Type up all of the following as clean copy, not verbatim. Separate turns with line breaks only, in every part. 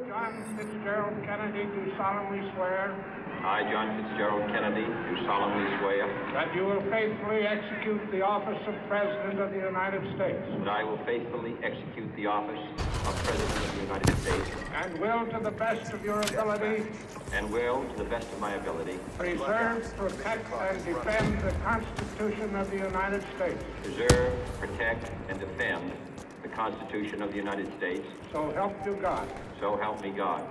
John Fitzgerald Kennedy, do solemnly swear
I, John Fitzgerald Kennedy, do solemnly swear
that you will faithfully execute the office of President of the United States
that I will faithfully execute the office of President of the United States
and will, to the best of your ability,
and will, to the best of my ability,
preserve, protect, and defend the Constitution of the United States.
preserve, protect, and defend the Constitution of the United States.
So help you God.
So help me God.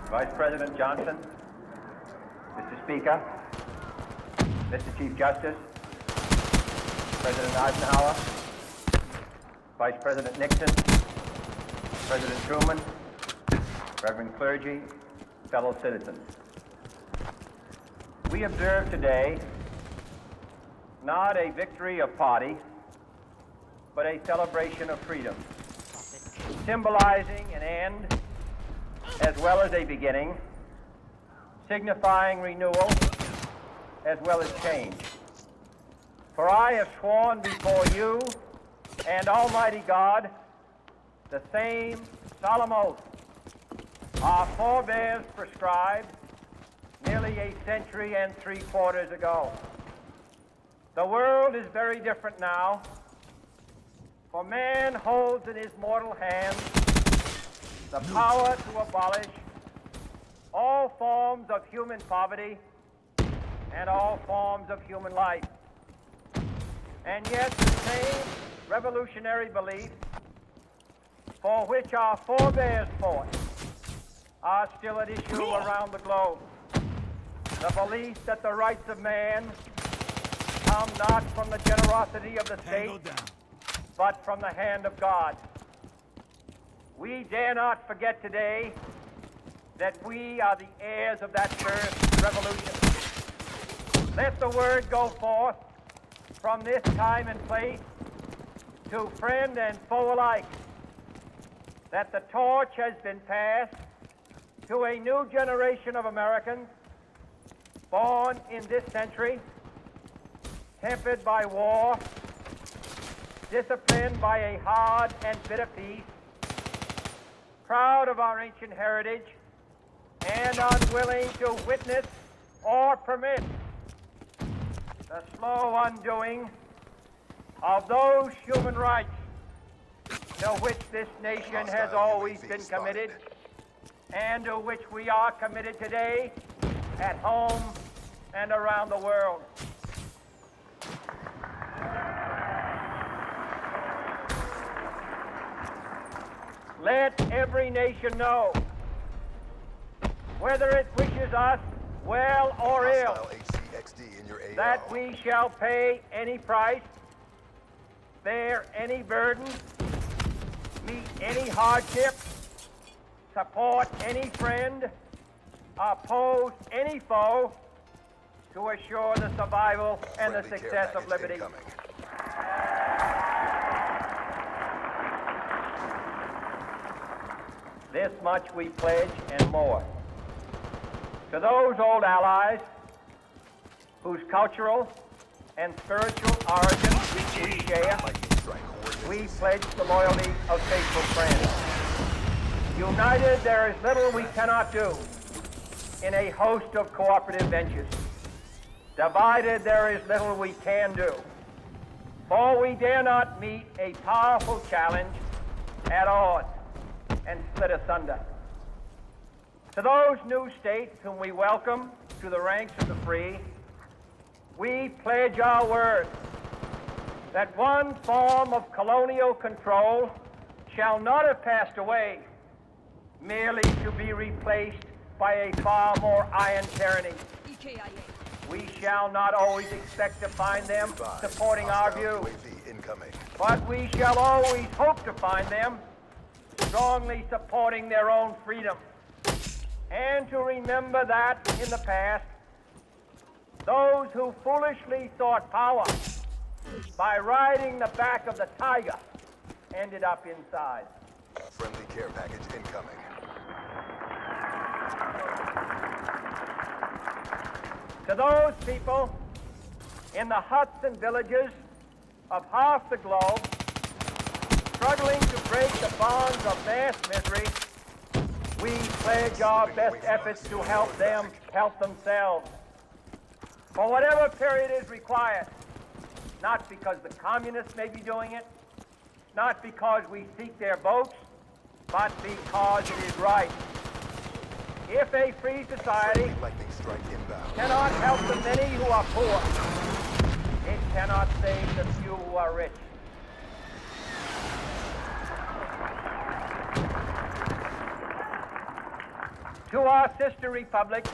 Vice President Johnson, Mr. Speaker, Mr. Chief Justice, President Eisenhower, Vice President Nixon, President Truman, Reverend clergy, fellow citizens. We observe today not a victory of party, but a celebration of freedom, symbolizing an end as well as a beginning, signifying renewal as well as change. For I have sworn before you and Almighty God the same solemn oath our forebears prescribed nearly a century and 3/4 ago. The world is very different now, for man holds in his mortal hand the power to abolish all forms of human poverty and all forms of human life. And yet the same revolutionary beliefs for which our forebears fought are still at issue around the globe. The belief that the rights of man come not from the generosity of the state, but from the hand of God. We dare not forget today that we are the heirs of that first revolution. Let the word go forth from this time and place to friend and foe alike that the torch has been passed to a new generation of Americans born in this century, tempered by war, disciplined by a hard and bitter peace, proud of our ancient heritage, and unwilling to witness or permit the slow undoing of those human rights to which this nation has always been committed and to which we are committed today at home and around the world. Let every nation know, whether it wishes us well or ill, that we shall pay any price, bear any burden, meet any hardship, support any friend, oppose any foe, to assure the survival and the success of liberty. This much we pledge and more. To those old allies whose cultural and spiritual origins we share, we pledge the loyalty of faithful friends. United, there is little we cannot do in a host of cooperative ventures. Divided, there is little we can do, for we dare not meet a powerful challenge at odds and split asunder. To those new states whom we welcome to the ranks of the free, we pledge our word that one form of colonial control shall not have passed away, merely to be replaced by a far more iron tyranny. We shall not always expect to find them supporting our view, but we shall always hope to find them strongly supporting their own freedom, and to remember that in the past, those who foolishly sought power by riding the back of the tiger ended up inside.
Friendly care package incoming.
To those people in the huts and villages of half the globe struggling to break the bonds of mass misery, we pledge our best efforts to help them help themselves. For whatever period is required, not because the communists may be doing it, not because we seek their votes, but because it is right. If a free society
Lightning strike inbound.
cannot help the many who are poor, it cannot save the few who are rich. To our sister republics,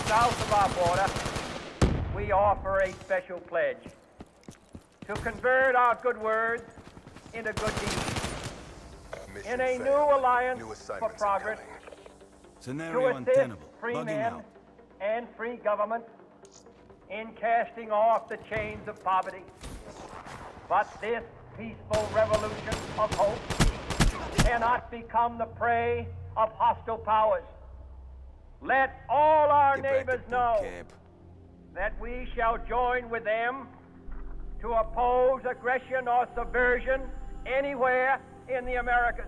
south of our border, we offer a special pledge to convert our good words into good deeds.
Mission
In a
failed.
new alliance
New
for
assignments
progress,
incoming.
to
Scenario
assist
untenable.
free
Bugging
men
out.
and free government in casting off the chains of poverty. But this peaceful revolution of hope cannot become the prey of hostile powers. Let all our
Get back to
neighbors
boot
know
camp.
that we shall join with them to oppose aggression or subversion anywhere in the Americas.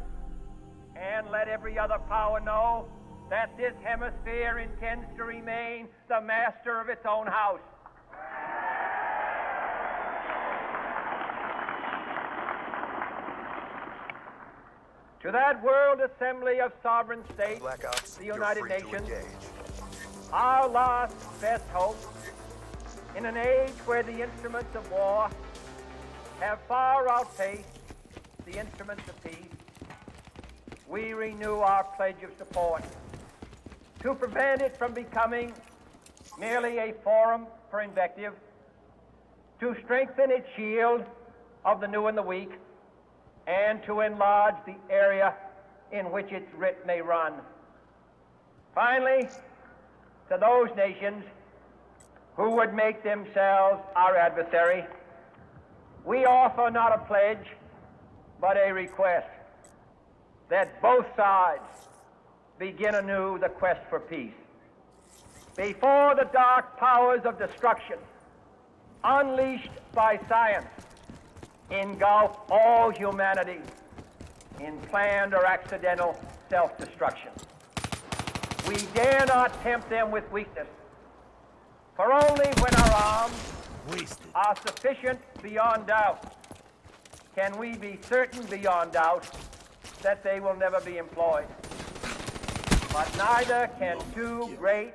And let every other power know that this hemisphere intends to remain the master of its own house. To that World Assembly of Sovereign States,
Black Ops,
the
you're
United
free
Nations,
to engage.
our last best hope, in an age where the instruments of war have far outpaced the instruments of peace, we renew our pledge of support to prevent it from becoming merely a forum for invective, to strengthen its shield of the new and the weak, and to enlarge the area in which its writ may run. Finally, to those nations who would make themselves our adversary, we offer not a pledge, but a request that both sides begin anew the quest for peace. Before the dark powers of destruction, unleashed by science, engulf all humanity in planned or accidental self-destruction. We dare not tempt them with weakness, for only when our arms
Wasted.
are sufficient beyond doubt can we be certain beyond doubt that they will never be employed. But neither can two great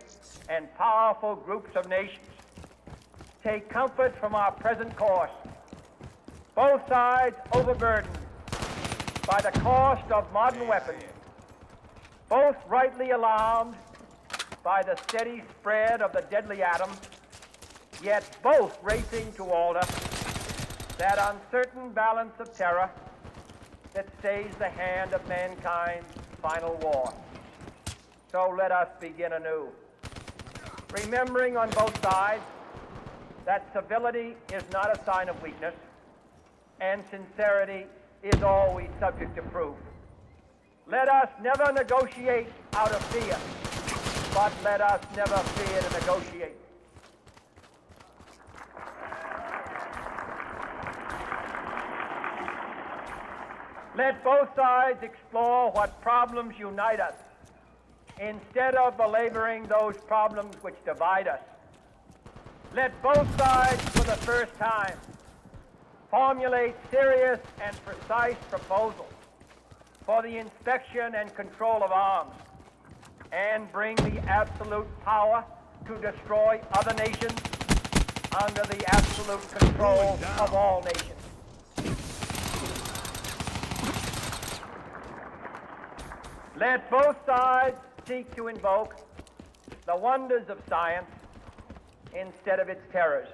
and powerful groups of nations take comfort from our present course, both sides overburdened by the cost of modern weapons, both rightly alarmed by the steady spread of the deadly atom, yet both racing to alter that uncertain balance of terror that stays the hand of mankind's final war. So let us begin anew, remembering on both sides that civility is not a sign of weakness, and sincerity is always subject to proof. Let us never negotiate out of fear, but let us never fear to negotiate. Let both sides explore what problems unite us, instead of belaboring those problems which divide us. Let both sides, for the first time, formulate serious and precise proposals for the inspection and control of arms, and bring the absolute power to destroy other nations under the absolute control of all nations. Let both sides seek to invoke the wonders of science instead of its terrors.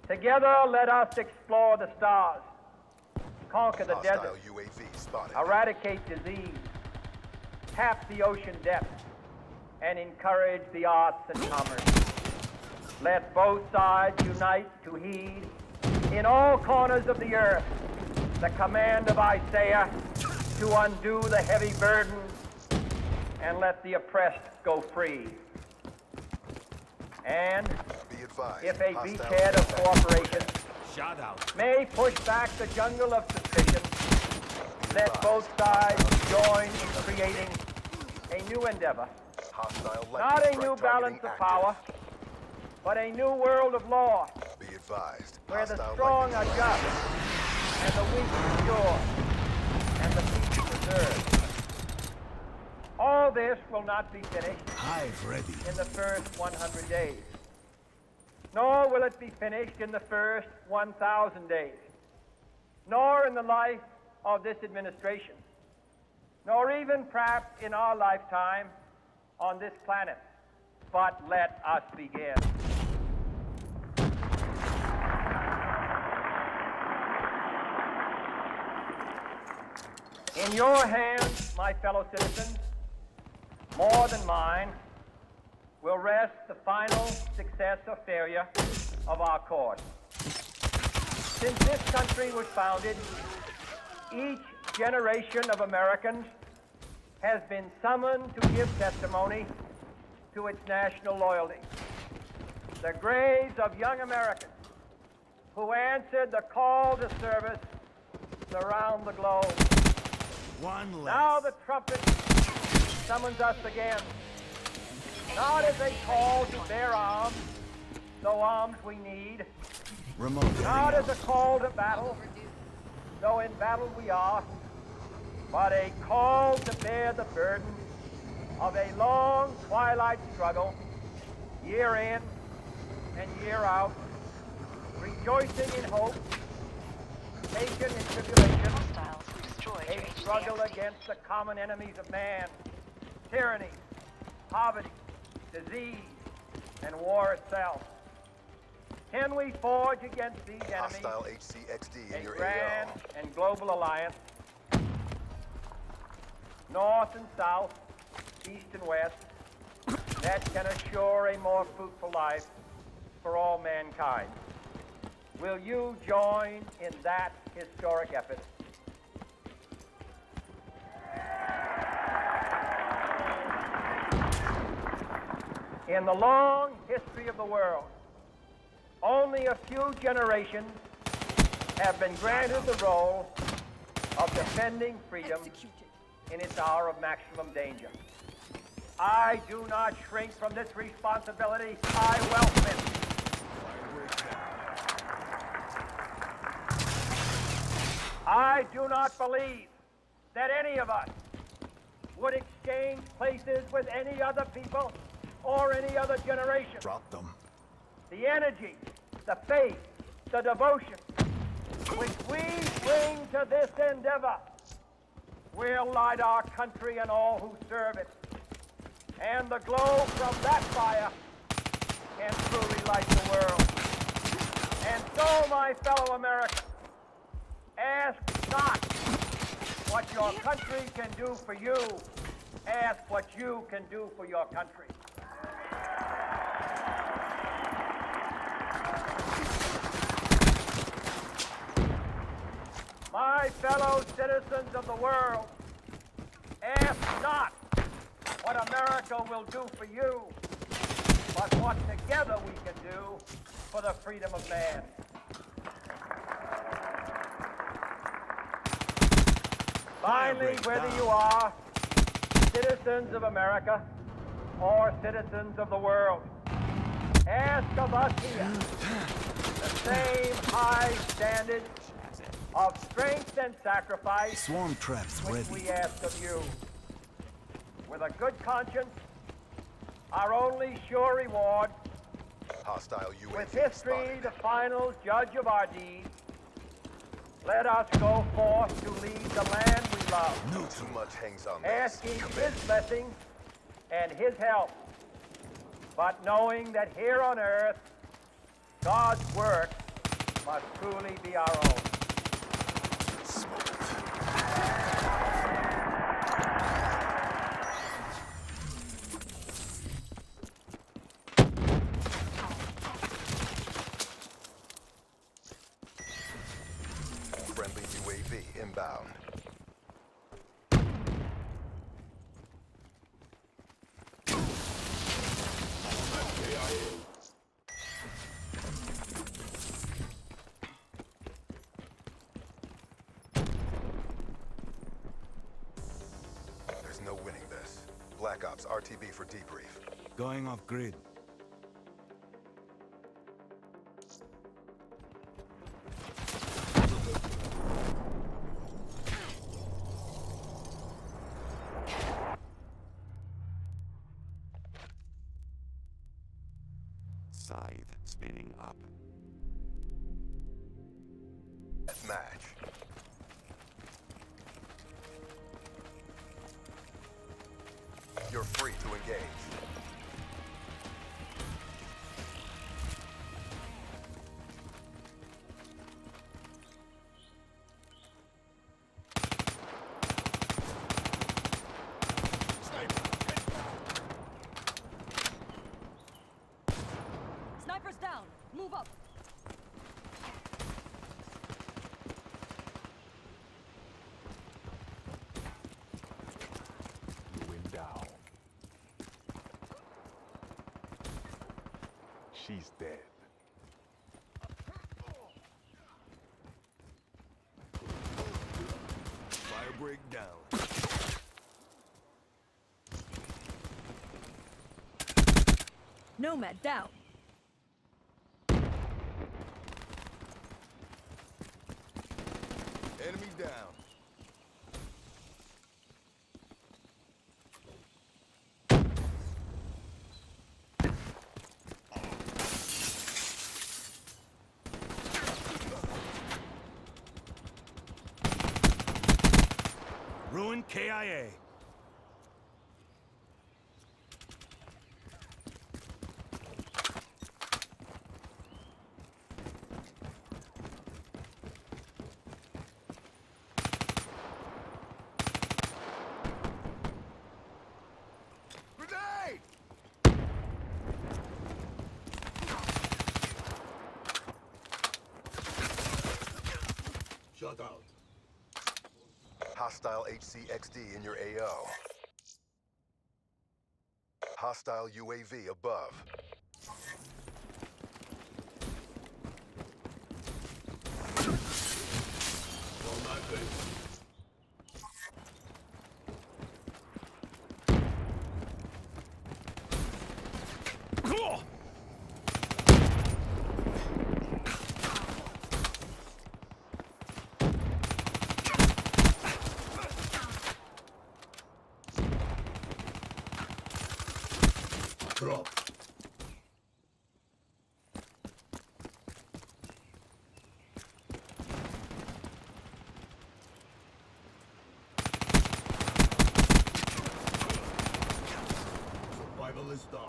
Together, let us explore the stars, conquer the
Hostile
desert,
UAV spotted.
eradicate disease, tap the ocean depths, and encourage the arts and commerce. Let both sides unite to heed in all corners of the earth the command of Isaiah to undo the heavy burden and let the oppressed go free. And
Be advised.
if a
hostile
beachhead of
care
cooperation
Shot out.
may push back the jungle of suspicion, let both sides join in creating a new endeavor.
Hostile
Not
lightning
a
strike
new
targeting
balance of
active.
power, but a new world of law
Be advised.
where the
Hostile
strong are
lightning
just
strike.
and the weak secure and the peace preserved. All this will not be finished
Hive ready.
in the first 100 days, nor will it be finished in the first 1,000 days, nor in the life of this administration, nor even perhaps in our lifetime on this planet. But let us begin. In your hands, my fellow citizens, more than mine, will rest the final success or failure of our course. Since this country was founded, each generation of Americans has been summoned to give testimony to its national loyalty. The graves of young Americans who answered the call to service surround the globe.
One
Now
less.
the trumpet summons us again, not as a call to bear arms, though arms we need,
Remote
not
area.
as a call to battle, though in battle we are, but a call to bear the burden of a long twilight struggle, year in and year out, rejoicing in hope, patient in tribulation,
Hostiles destroyed your
a struggle
HDX.
against the common enemies of man, tyranny, poverty, disease, and war itself. Can we forge against these enemies
Hostile HCXD in
a
your
grand
AO.
and global alliance, north and south, east and west, that can assure a more fruitful life for all mankind? Will you join in that historic effort? In the long history of the world, only a few generations have been granted the role of defending freedom in its hour of maximum danger. I do not shrink from this responsibility. I welcome it. I do not believe that any of us would exchange places with any other people or any other generation.
Drop them.
The energy, the faith, the devotion which we bring to this endeavor will light our country and all who serve it. And the glow from that fire can truly light the world. And so, my fellow Americans, ask not what your country can do for you. Ask what you can do for your country. My fellow citizens of the world, ask not what America will do for you, but what together we can do for the freedom of man. Finally, whether you are citizens of America or citizens of the world, ask of us here the same high standard of strength and sacrifice
Swarm traps
which
ready.
we ask of you. With a good conscience, our only sure reward,
Hostile UAV
with history
spotted.
the final judge of our deeds, let us go forth to lead the land we love,
Too much hangs on this.
asking
Commit.
his blessings and his help, but knowing that here on earth, God's work must truly be our own.
Smoked. There's no winning this. Black Ops, RTB for debrief.
Going off grid.
Scythe spinning up.
Match. You're free to engage.
Sniper's down. Move up.
Went down. She's dead.
Fire break down.
Nomad down.
Enemy down. Ruin KIA. Grenade! Shut out.
Hostile HCXD in your AO. Hostile UAV above.
On my face. Drop. Survival is down.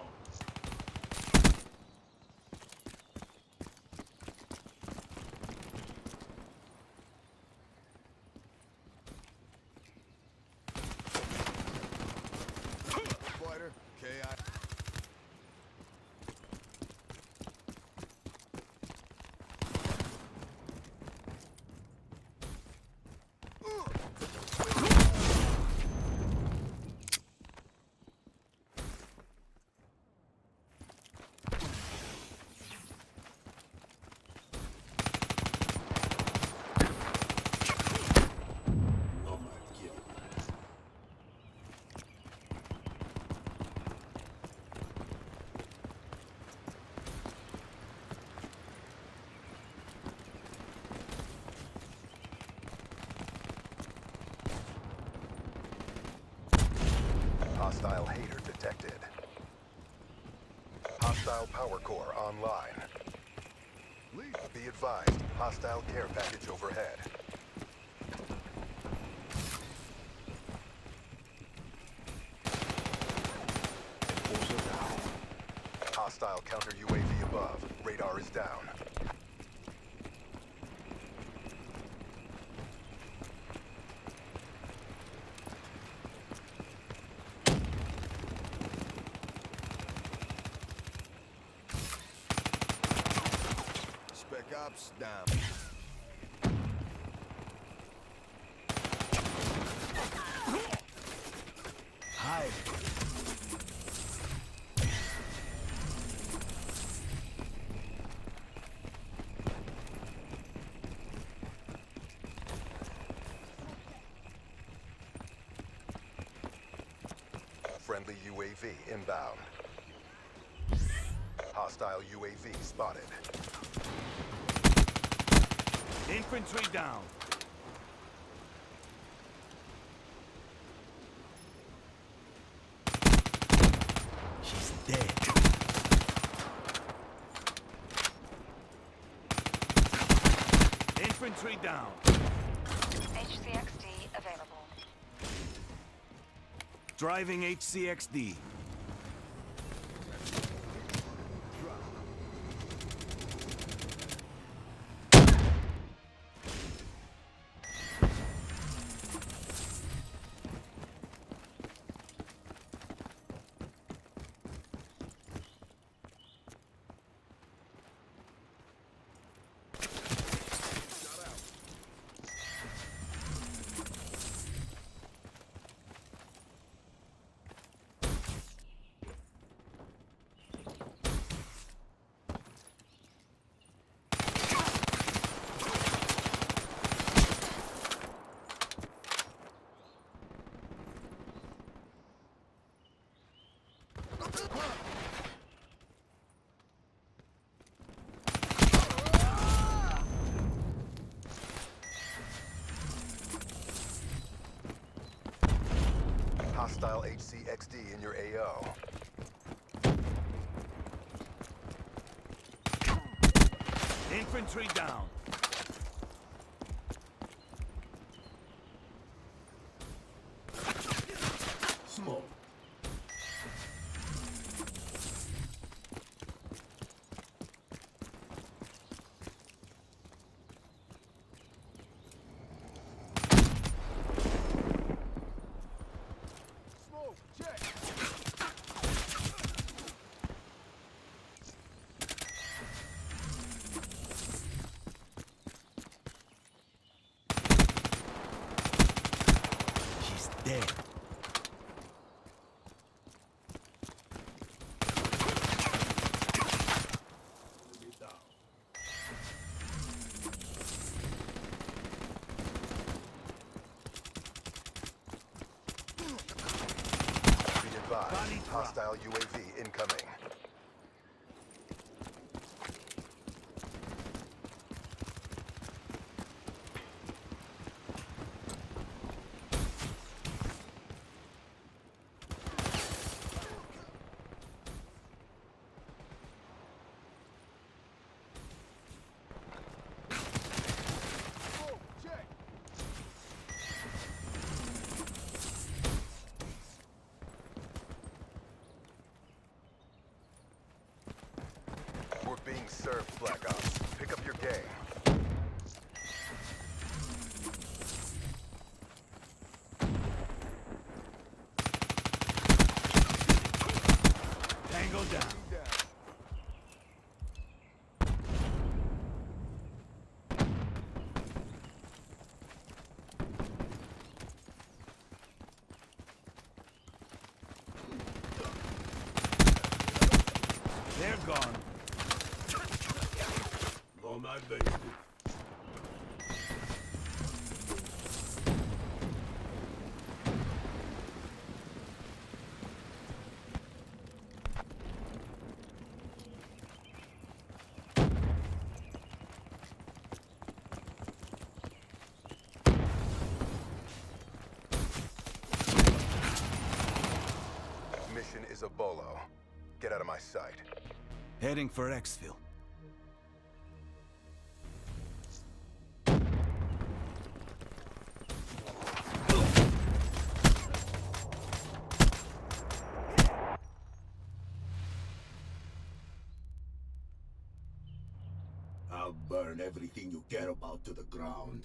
Fighter, KI.
Hostile Hater detected. Hostile Power Core online. Be advised, hostile care package overhead. Hostile counter UAV above. Radar is down.
Spec Ops down. Hide.
Friendly UAV inbound. Hostile UAV spotted.
Infantry down.
He's dead.
Infantry down.
HCXD available.
Driving HCXD.
Hostile HCXD in your AO.
Infantry down.
Smoke.
Smoke, check.
He's dead.
Be advised. Hostile UAV incoming.
Smoke, check.
We're being served, Black Ops. Pick up your game.
Tango down. They're gone.
On my base.
Mission is a bolo. Get out of my sight.
Heading for Exfil.
I'll burn everything you care about to the ground.